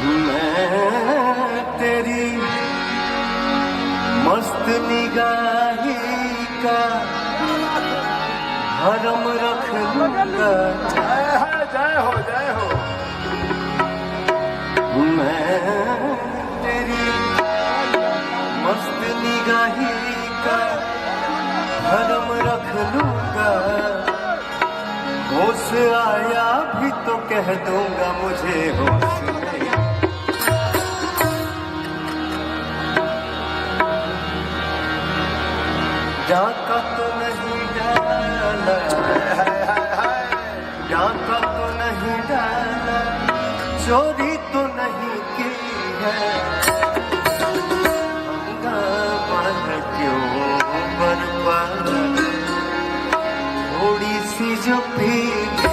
मैं तेरी मस्त निगाही का हरम रख लूंगा। जय हो जय हो। मैं तेरी मस्त निगाही का हरम रख लूंगा। होश आया भी तो कह दूंगा मुझे होश नहीं। डाका तो नहीं डाला, डाका तो नहीं डाला, चोरी तो नहीं की है। हंगामा है क्यों बर्बाद, थोड़ी सी जो पीली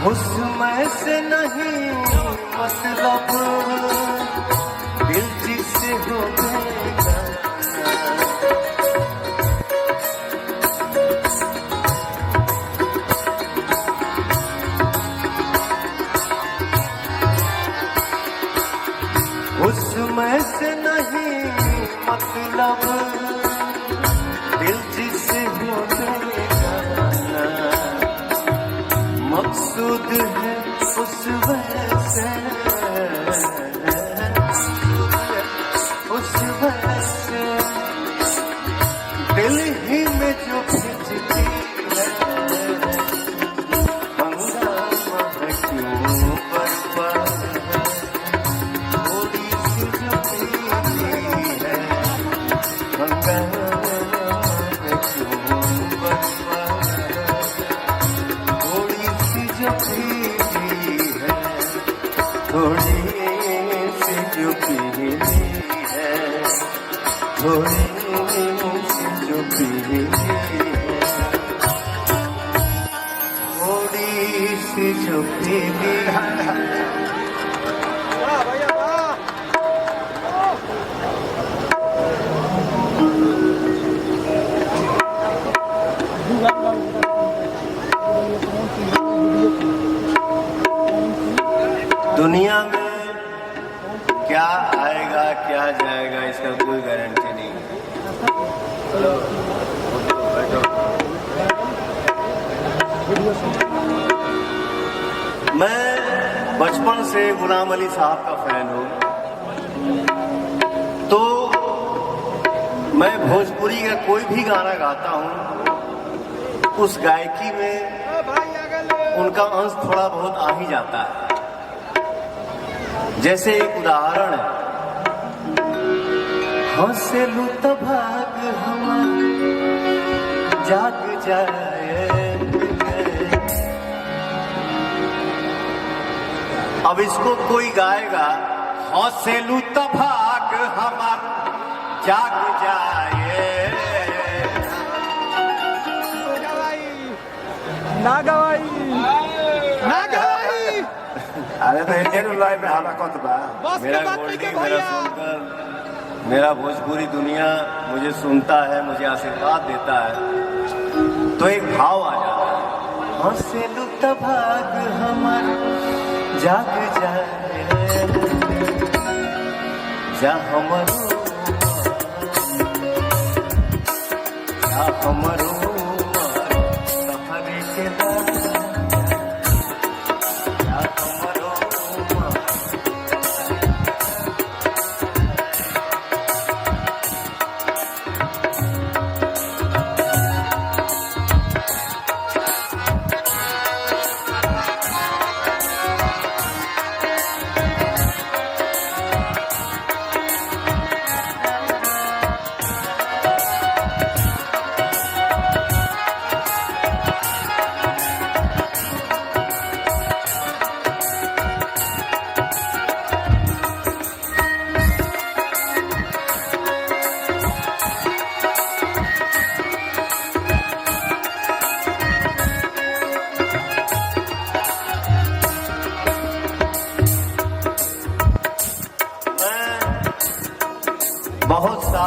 उसमें से नहीं मतलब दिल जिससे हो गया। उसमें से नहीं मतलब दिल जिससे हो गया। मकसूद है उस वैसे, उस वैसे दिल ही में जो खिंचती है। हंगामा है क्यों बर्बाद, थोड़ी सी जो पीली है। हंगामा है क्यों बर्बाद, थोड़ी सी जो पीली है। थोड़ी सी जो पीली है, थोड़ी सी जो पीली है, थोड़ी सी जो पीली है। दुनिया में क्या आएगा क्या जाएगा इसका कोई गारंटी नहीं। हेलो बैठो। मैं बचपन से गुलाम अली साहब का फैन हूँ, तो मैं भोजपुरी का कोई भी गाना गाता हूँ, उस गायकी में उनका अंश थोड़ा बहुत आ ही जाता है। जैसे एक उदाहरण है, हंसलू तो भाग हमार जाग जाए। अब इसको कोई गाएगा, हंसलू तो भाग हमार जाग जाए। ना गवाई ना गवाई। अरे तो इंडियन लाइफ में हाला कौन बा। मेरा गोल्डी मेरा सुनकर मेरा भोजपुरी दुनिया मुझे सुनता है, मुझे आशीर्वाद देता है, तो एक भाव आ जाता है। हंसलू तो भाग हमार जाग जाए, जा हमरो सफर के बाद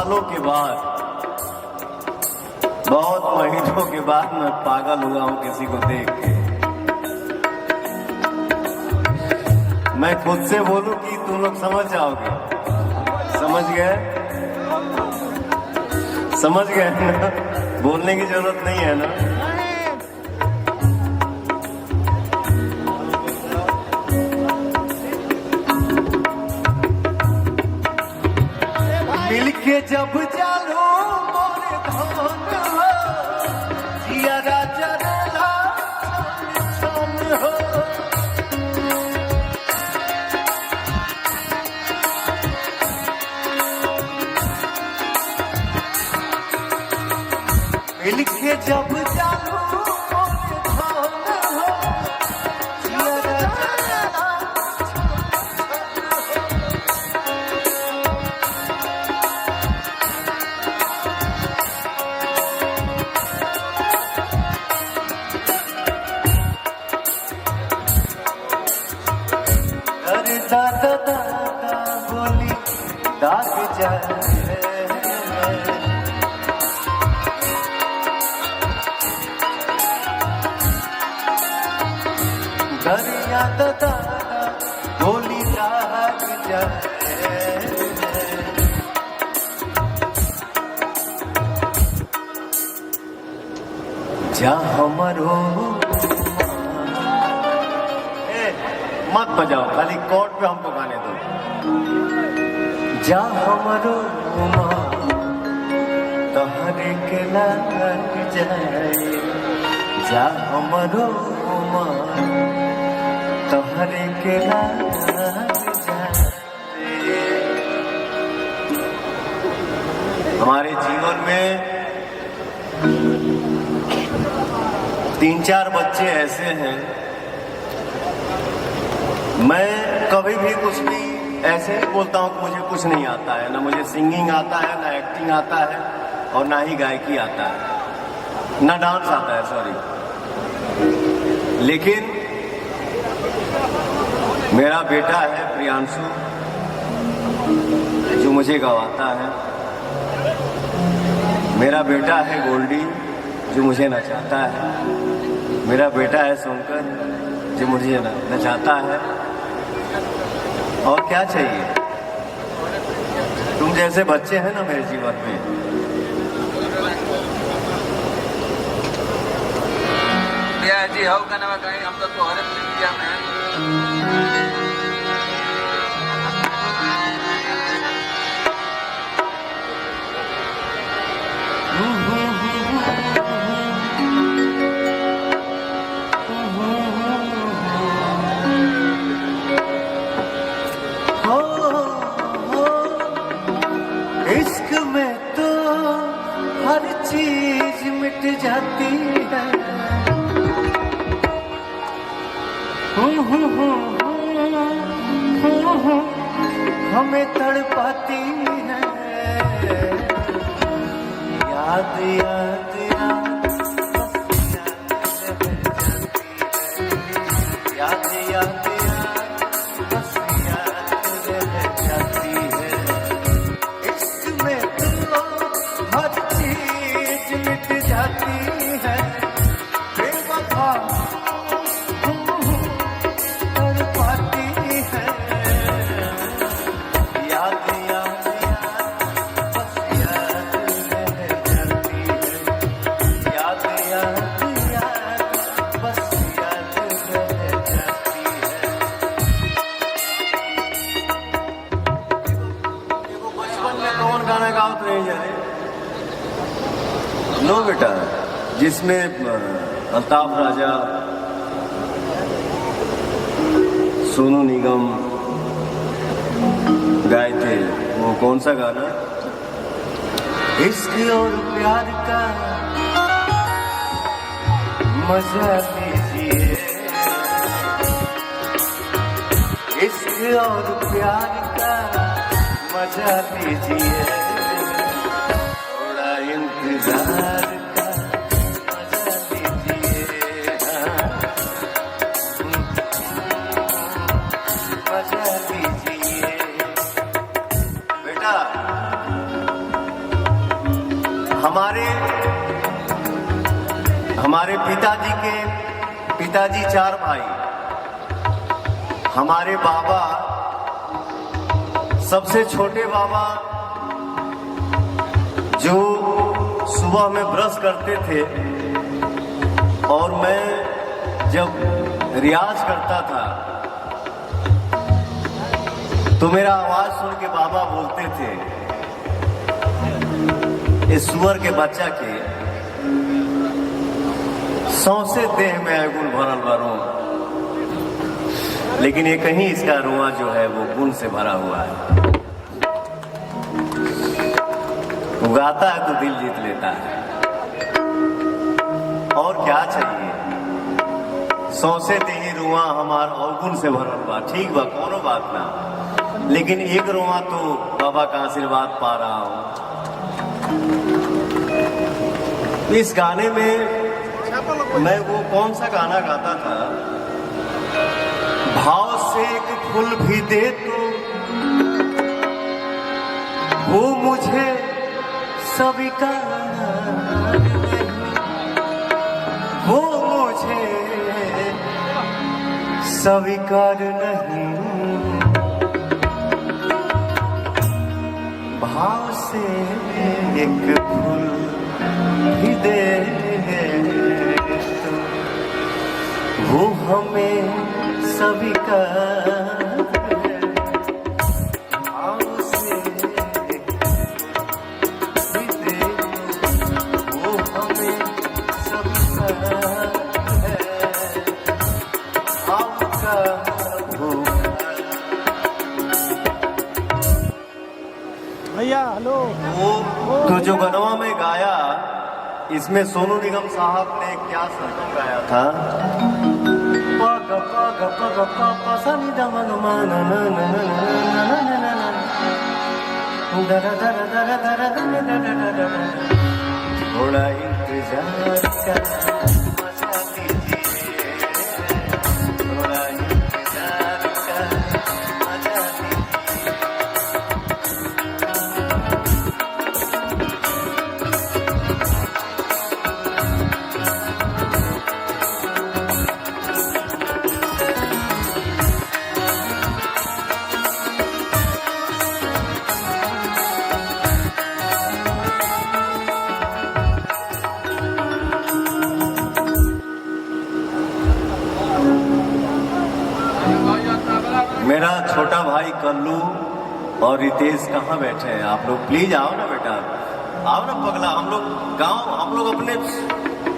सालों के बाद, बहुत महीनों के बाद मैं पागल हुआ हूं किसी को देख के। मैं खुद से बोलूं कि तुम लोग समझ जाओगे। समझ गए? समझ गए ना? बोलने की जरूरत नहीं है ना? मिलके जब जालो मोरे धन हो, जिया राजा ला छन हो। मिलके जब जालो मोरे धन हो, जिया राजा ला दादा दादा बोली दाग जाए, दरिया दादा बोली दाग जाए। जा हमरो मत बजाओ, खाली कोर्ट पे हमको गाने दो। जा हमरो तहरे के लग जाए, जा हमरो तहरे के लग जाए। हमारे जीवन में 3-4 बच्चे ऐसे हैं, मैं कभी भी कुछ भी ऐसे नहीं बोलता हूँ कि मुझे कुछ नहीं आता है। ना मुझे सिंगिंग आता है, ना एक्टिंग आता है, और ना ही गायकी आता है, ना डांस आता है, सॉरी। लेकिन मेरा बेटा है प्रियांशु जो मुझे गवाता है, मेरा बेटा है गोल्डी जो मुझे नचाता है, मेरा बेटा है शंकर जो मुझे नचाता है। और क्या चाहिए? तुम जैसे बच्चे हैं ना मेरे जीवन में। जी हो का नाम कहीं हम तो हर इंडिया में इश्क में तो हर चीज मिट जाती है, हमें तड़पाती है। याद याद याद बस याद रह जाती है, याद याद याद बस याद रह जाती है। इश्क में तो हर चीज मिट जाती है, बेवफा तड़पाती है। याद याद याद बस याद रह जाती है, याद याद याद बस याद रह जाती है। देखो बचपन में कौन गाना गाओ तो नहीं जाने लो बेटा, जिसमें अल्ताफ राजा, सोनू निगम गाए थे, वो कौन सा गाना? इश्क और प्यार का मजा लीजिए, इश्क और प्यार का मजा लीजिए, थोड़ा इंतजार का मजा लीजिए, मजा लीजिए। बेटा पिताजी 4 भाई। हमारे बाबा सबसे छोटे बाबा जो सुबह में ब्रश करते थे और मैं जब रियाज करता था तो मेरा आवाज सुन के बाबा बोलते थे, इस सुअर के बच्चा के सौंसे देह में अवगुण भरल भरो, लेकिन ये कहीं इसका रुआ जो है वो गुण से भरा हुआ है। उगाता है तो दिल जीत लेता है, और क्या चाहिए। सौंसे देही रुआ हमार अवगुण से भरल बा, ठीक बा, कोनो बात ना, लेकिन एक रुआ तो बाबा का आशीर्वाद पा रहा हूं। इस गाने में मैं वो कौन सा गाना गाता था, भाव से एक फूल भी दे तो वो मुझे स्वीकार नहीं, वो मुझे स्वीकार नहीं। भाव से एक फूल भी दे तो वो हमें स्वीकार, भाव से एक फूल भी दे वो हमें स्वीकार है। आपका भैया हेलो। वो तो जो गनवा में गाया, इसमें सोनू निगम साहब ने क्या सरगम गाया था, पग पग पग पग सनी द मन मन न न न न न न, थोड़ा इंतजार का मजा लीजिए, थोड़ा इंतजार का मजा लीजिए। मेरा छोटा भाई कल्लू और रितेश कहाँ बैठे हैं? आप लोग प्लीज आओ ना बेटा, आओ ना पगला। हम लोग गांव, हम लोग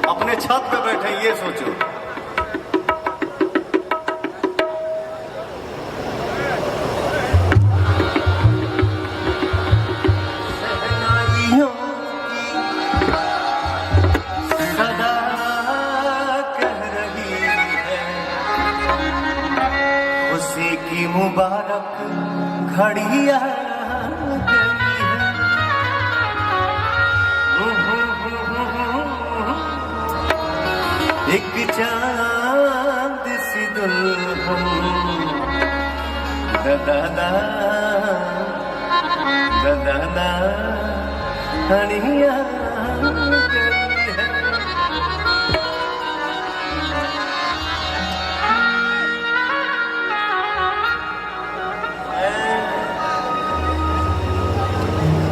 अपने छत पे बैठे, ये सोचो। सदा कह रही है उसी की मुबारक घड़ी आ गई है। एक चांद सी दुल्हन ददा ददा हनिया गई है।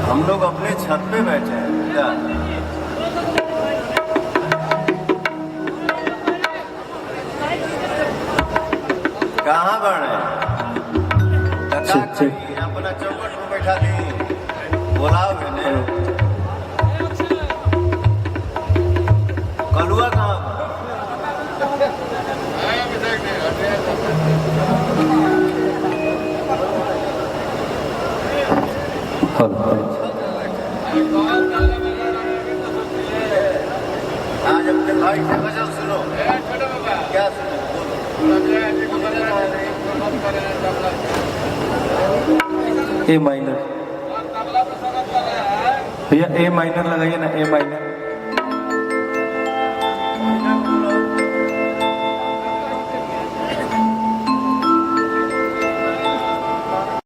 हम लोग अपने छत पे बैठे हैं क्या? कहाँ बढ़े? अपना चौकट में बैठा दी, बोलाओ मैंने। कलुआ कहाँ? आज अपने भाई से गजल सुनो। क्या सुनो? ए माइनर भैया, ए माइनर लगाइए ना, ए माइनर।